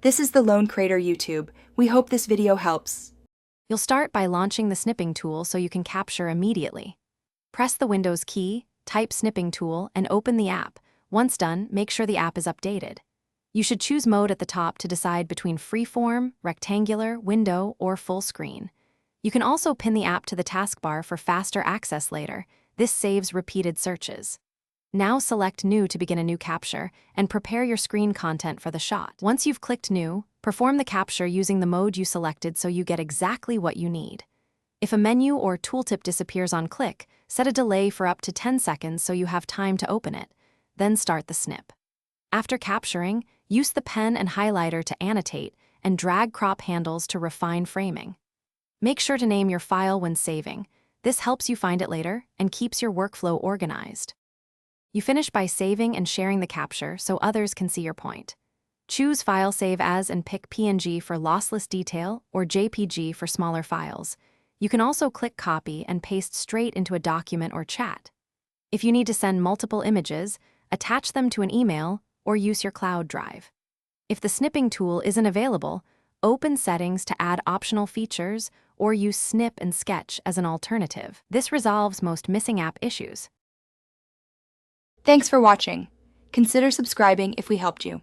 This is the Lone Creator YouTube. We hope this video helps. You'll start by launching the Snipping Tool so you can capture immediately. Press the Windows key, type Snipping Tool, and open the app. Once done, make sure the app is updated. You should choose mode at the top to decide between freeform, rectangular, window, or full screen. You can also pin the app to the taskbar for faster access later. This saves repeated searches. Now select New to begin a new capture, and prepare your screen content for the shot. Once you've clicked New, perform the capture using the mode you selected so you get exactly what you need. If a menu or tooltip disappears on click, set a delay for up to 10 seconds so you have time to open it. Then start the snip. After capturing, use the pen and highlighter to annotate and drag crop handles to refine framing. Make sure to name your file when saving. This helps you find it later and keeps your workflow organized. You finish by saving and sharing the capture so others can see your point. Choose File Save As and pick PNG for lossless detail or JPG for smaller files. You can also click Copy and paste straight into a document or chat. If you need to send multiple images, attach them to an email or use your cloud drive. If the Snipping Tool isn't available, open Settings to add optional features or use Snip and Sketch as an alternative. This resolves most missing app issues. Thanks for watching. Consider subscribing if we helped you.